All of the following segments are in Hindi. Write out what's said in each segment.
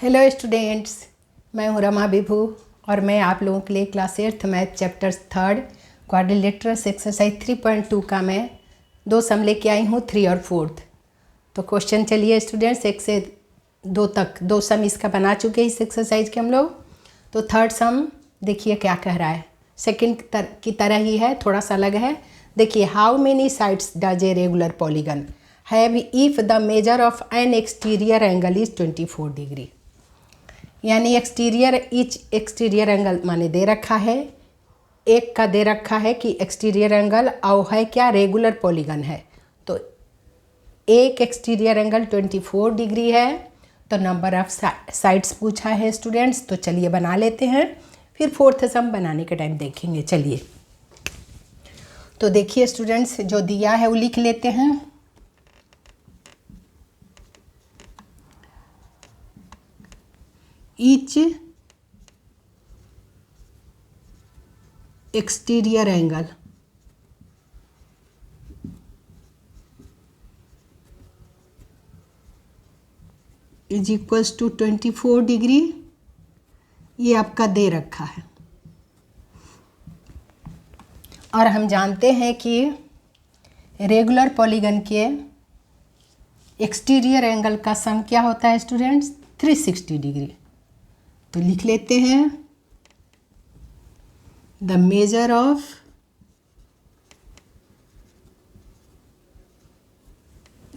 हेलो स्टूडेंट्स, मैं हूं रमा विभू और मैं आप लोगों के लिए class 8th math chapter 3 quadrilaterals exercise 3.2 का मैं 2 सम लेके आई हूं, 3 और 4th। तो क्वेश्चन चलिए स्टूडेंट्स, 1 से 2 तक 2 सम इसका बना चुके इस एक्सरसाइज के हम लोग। तो 3rd सम देखिए क्या कह रहा है, सेकेंड की तरह ही है, थोड़ा सा अलग है। देखिए, how many sides does a regular polygon have if the measure of N exterior angle is 24 degree. यानी एक्सटीरियर एंगल माने दे रखा है, एक का दे रखा है कि एक्सटीरियर एंगल और है क्या, रेगुलर पॉलीगन है। तो एक एक्सटीरियर एंगल 24 डिग्री है। तो नंबर ऑफ साइड्स पूछा है स्टूडेंट्स, तो चलिए बना लेते हैं, फिर 4th सम बनाने के टाइम देखेंगे। चलिए, तो देखिए स्टूडेंट्स, जो दिया है वो लिख लेते हैं। Each exterior angle is equals to 24 degree, ये आपका दे रखा है। और हम जानते हैं कि रेगुलर पॉलीगन के एक्सटीरियर एंगल का सम क्या होता है स्टूडेंट्स, 360 डिग्री। तो लिख लेते हैं, the measure of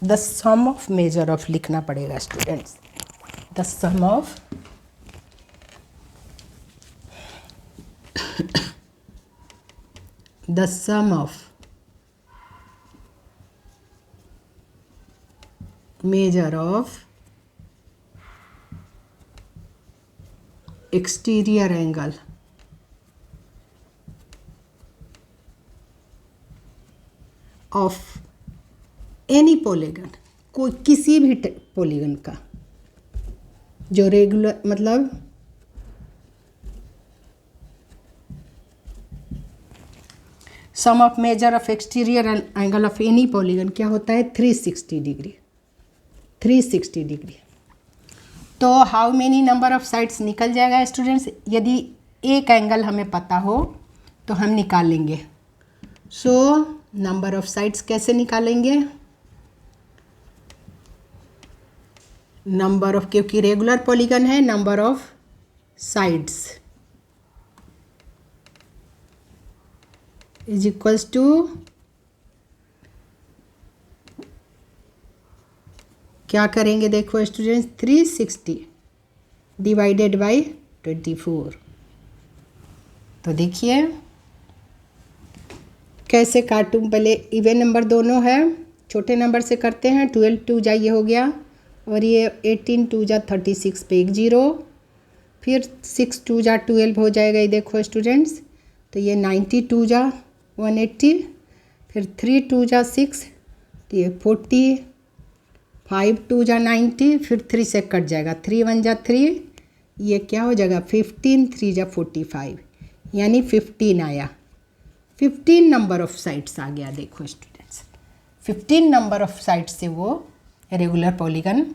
the sum of measure of लिखना पड़ेगा students, the sum of the sum of measure of exterior angle of any polygon, कोई किसी भी पॉलीगन का जो रेगुलर मतलब sum of measure of exterior angle of any polygon क्या होता है, 360 डिग्री। 360 डिग्री। तो how many number of sides निकल जाएगा स्टूडेंट्स, यदि एक एंगल हमें पता हो तो हम निकाल लेंगे। सो नंबर ऑफ साइड्स कैसे निकालेंगे, नंबर ऑफ, क्योंकि रेगुलर पॉलीगन है, number of sides is equals to क्या करेंगे, देखो स्टूडेंट्स, 360 डिवाइडेड बाई 24। तो देखिए कैसे काटूं, पहले इवन नंबर दोनों है, छोटे नंबर से करते हैं। 12 2 जा ये हो गया, और ये 18 2 जा 36 पे 1 0, फिर 6 2 जा 12 हो जाएगा। ये देखो स्टूडेंट्स, तो ये 92 जा 180, फिर 3 2 जा 6, तो ये 40, 5 2 जा 90, फिर 3 से कट जाएगा, 3 1 जा 3, ये क्या हो जाएगा 15, 3 जा 45, यानी 15 आया। 15 नंबर ऑफ साइड्स आ गया। देखो स्टूडेंट्स, 15 नंबर ऑफ साइड्स से वो रेगुलर पॉलीगन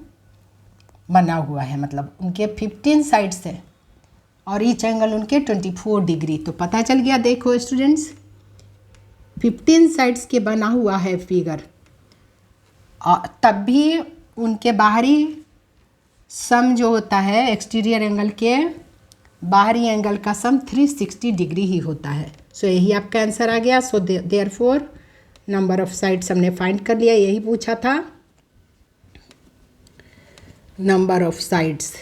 बना हुआ है, मतलब उनके 15 साइड्स है और ईच एंगल उनके 24 डिग्री। तो पता चल गया, देखो स्टूडेंट्स, 15 साइड्स के बना हुआ है फिगर, तब भी उनके बाहरी सम जो होता है, एक्सटीरियर एंगल के बाहरी एंगल का सम 360 डिग्री ही होता है। सो यही आपका आंसर आ गया। So therefore number of sides हमने फाइंड कर लिया, यही पूछा था। Number of sides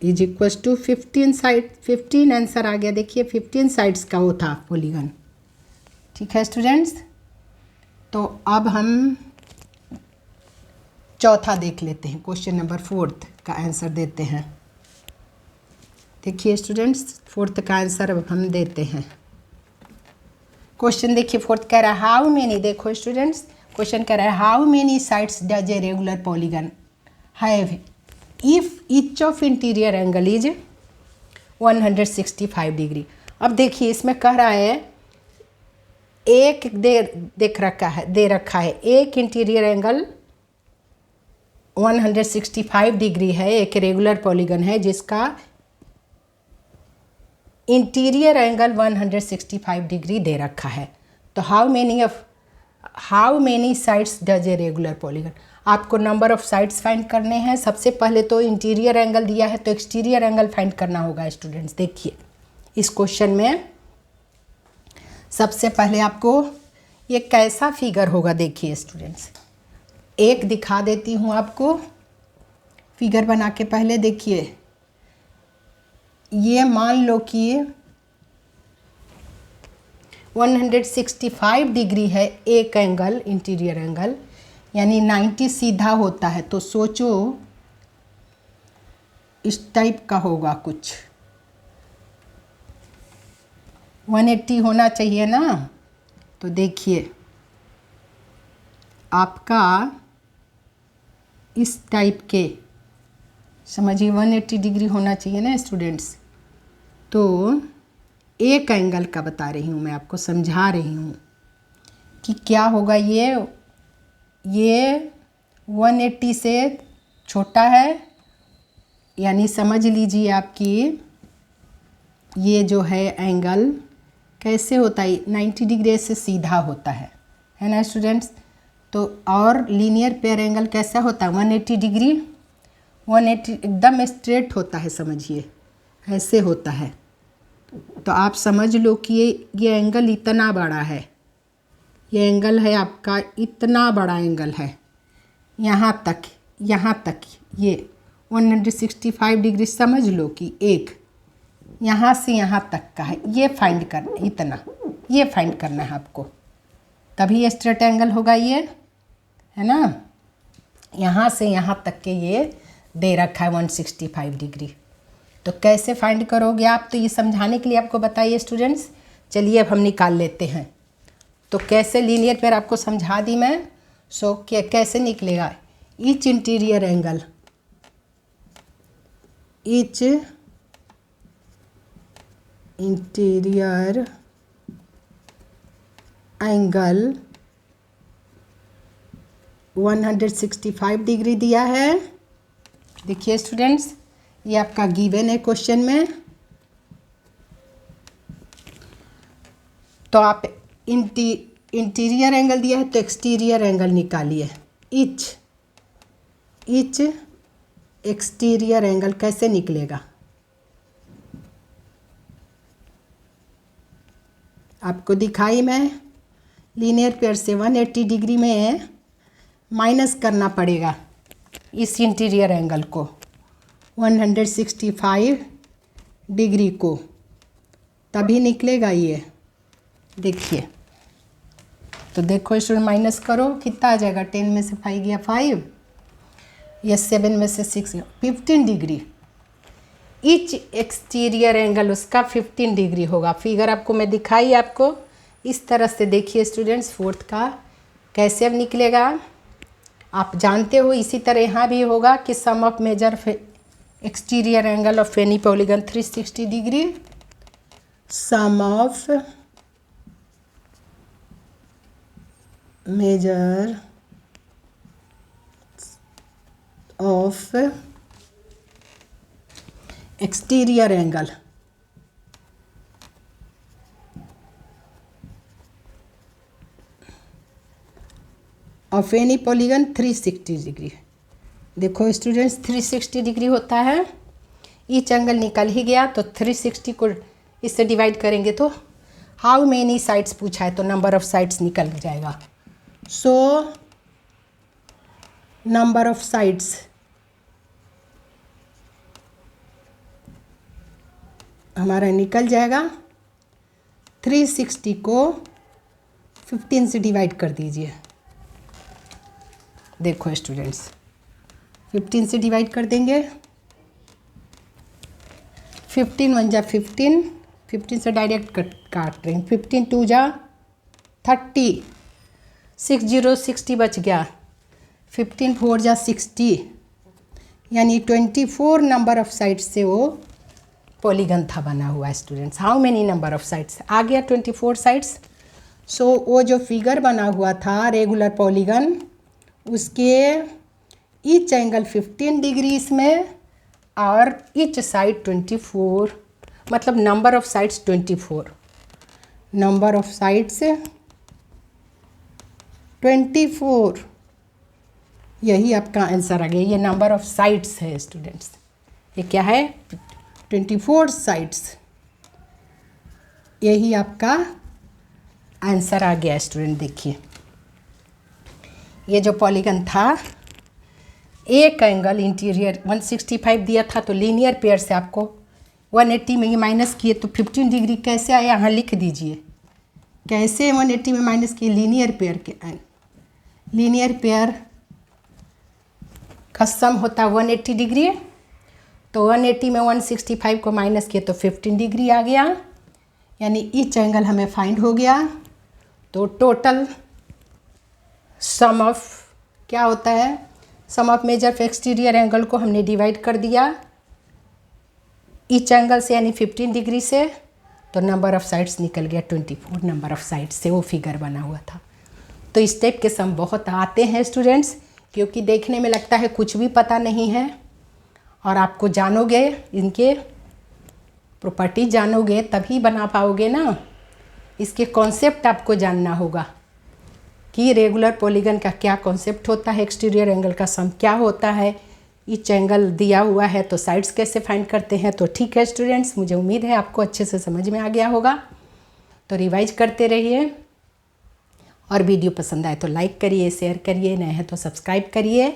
is equals to 15 side, 15 answer आ गया। देखिए 15 साइड्स का वो था पॉलीगन। ठीक है स्टूडेंट्स, तो अब हम चौथा देख लेते हैं, क्वेश्चन नंबर 4th का आंसर देते हैं। देखिए स्टूडेंट्स, 4th का आंसर अब हम देते हैं। क्वेश्चन देखिए 4th कह रहा है हाउ मेनी, देखो स्टूडेंट्स क्वेश्चन कह रहा है how many sides does a regular polygon have if each of interior angle is 165 degree. अब देखिए इसमें कह रहा है एक दे रखा है एक इंटीरियर एंगल 165 डिग्री है, एक रेगुलर पॉलीगन है जिसका इंटीरियर एंगल 165 डिग्री दे रखा है। तो how many sides does a regular polygon, आपको नंबर ऑफ साइड्स फाइंड करने हैं। सबसे पहले तो इंटीरियर एंगल दिया है तो एक्सटीरियर एंगल फाइंड करना होगा स्टूडेंट्स। देखिए इस क्वेश्चन में सबसे पहले आपको ये कैसा फिगर होगा, देखिए स्टूडेंट्स एक दिखा देती हूँ आपको फिगर बना के। पहले देखिए ये मान लो कि 165 डिग्री है एक एंगल, इंटीरियर एंगल, यानी 90 सीधा होता है। तो सोचो इस टाइप का होगा कुछ, 180 होना चाहिए ना। तो देखिए आपका इस टाइप के समझिए 180 डिग्री होना चाहिए ना स्टूडेंट्स। तो एक एंगल का बता रही हूँ मैं आपको, समझा रही हूँ कि क्या होगा। ये 180 से छोटा है, यानी समझ लीजिए आपकी ये जो है एंगल कैसे होता है, 90 डिग्री से सीधा होता है ना स्टूडेंट्स। तो और लीनियर पेयर एंगल कैसा होता है, 180 डिग्री, 180 एकदम स्ट्रेट होता है, समझिए ऐसे होता है। तो आप समझ लो कि ये एंगल इतना बड़ा है, ये एंगल है आपका इतना बड़ा एंगल है, यहाँ तक ये 165 डिग्री समझ लो कि एक यहाँ से यहाँ तक का है। ये फाइंड करना, इतना ये फाइंड करना है आपको, तभी स्ट्रेट एंगल होगा ये, है ना। यहाँ से यहाँ तक के ये दे रखा है 165 डिग्री। तो कैसे फाइंड करोगे आप, तो ये समझाने के लिए आपको बताइए स्टूडेंट्स। चलिए अब हम निकाल लेते हैं। तो कैसे लीनियर पेयर आपको समझा दी मैं। सो कैसे निकलेगा, each interior angle, each interior angle 165 degree दिया है। देखिए स्टूडेंट्स ये आपका गिवन है क्वेश्चन में। तो आप इंटीरियर एंगल दिया है तो एक्सटीरियर एंगल निकालिए। ईच एक्सटीरियर एंगल कैसे निकलेगा, आपको दिखाई मैं लीनियर पेयर से 180 डिग्री में माइनस करना पड़ेगा इस इंटीरियर एंगल को, 165 डिग्री को, तभी निकलेगा ये। देखिए तो देखो स्टूडेंट माइनस करो कितना आ जाएगा, 10 में से 5 गया 5, या 7 में से 6 गया 15 डिग्री। ईच एक्सटीरियर एंगल उसका 15 डिग्री होगा। फिगर आपको मैं दिखाई आपको इस तरह से। देखिए स्टूडेंट्स फोर्थ का कैसे अब निकलेगा, आप जानते हो इसी तरह यहाँ भी होगा कि sum of measure exterior angle of any polygon 360 degree, sum of measure of exterior angle of any polygon 360 degree. देखो स्टूडेंट्स 360 डिग्री होता है, ईच एंगल निकल ही गया। तो 360 को इससे डिवाइड करेंगे तो हाउ मेनी साइड्स पूछा है तो नंबर ऑफ साइड्स निकल जाएगा। सो नंबर ऑफ साइड्स हमारा निकल जाएगा। 360 को 15 से डिवाइड कर दीजिए। देखो स्टूडेंट्स 15 से डिवाइड कर देंगे, 15 1 जा 15, 15 से डायरेक्ट काट रहे हैं। 15 2 जा 30, 6 0 60 बच गया, 15 4 जा 60, यानी 24 नंबर ऑफ साइड्स से वो पॉलीगन था बना हुआ। Students how many number of sides आ गया, 24 साइड्स। सो वो जो फिगर बना हुआ था रेगुलर पॉलीगन, उसके ईच एंगल 15 डिग्री इसमें और ईच साइड 24, मतलब number of sides 24, number of sides 24। यही आपका आंसर आ गया। ये नंबर ऑफ साइड्स है स्टूडेंट्स, ये क्या है 24 साइड्स। यही आपका आंसर आ गया स्टूडेंट। देखिए ये जो पॉलीगन था, एक एंगल इंटीरियर 165 दिया था, तो लीनियर पेयर से आपको 180 में ये माइनस किए तो 15 डिग्री कैसे आया, यहाँ लिख दीजिए कैसे 180 में माइनस किए। लीनियर पेयर के लीनियर पेयर का सम होता है 180 डिग्री, तो 180 में 165 को माइनस किए तो 15 डिग्री आ गया, यानी ईच एंगल हमें फाइंड हो गया। तो टोटल सम ऑफ क्या होता है, sum of measure of exterior angle को हमने डिवाइड कर दिया ईच एंगल से, यानी 15 डिग्री से, तो नंबर ऑफ साइड्स निकल गया 24 नंबर ऑफ साइड्स से वो फिगर बना हुआ था। तो इस टाइप के सम बहुत आते हैं स्टूडेंट्स, क्योंकि देखने में लगता है कुछ भी पता नहीं है, और आपको जानोगे इनके प्रॉपर्टी जानोगे तभी बना पाओगे ना। इसके कॉन्सेप्ट आपको जानना होगा कि रेगुलर पॉलीगन का क्या कॉन्सेप्ट होता है, एक्सटीरियर एंगल का सम क्या होता है, ईच एंगल दिया हुआ है तो साइड्स कैसे फाइंड करते हैं। तो ठीक है स्टूडेंट्स, मुझे उम्मीद है आपको अच्छे से समझ में आ गया होगा। तो रिवाइज करते रहिए, और वीडियो पसंद आए तो लाइक करिए, शेयर करिए, नए हैं तो सब्सक्राइब करिए,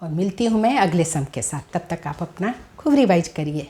और मिलती हूँ मैं अगले सम के साथ। तब तक आप अपना खूब रिवाइज करिए।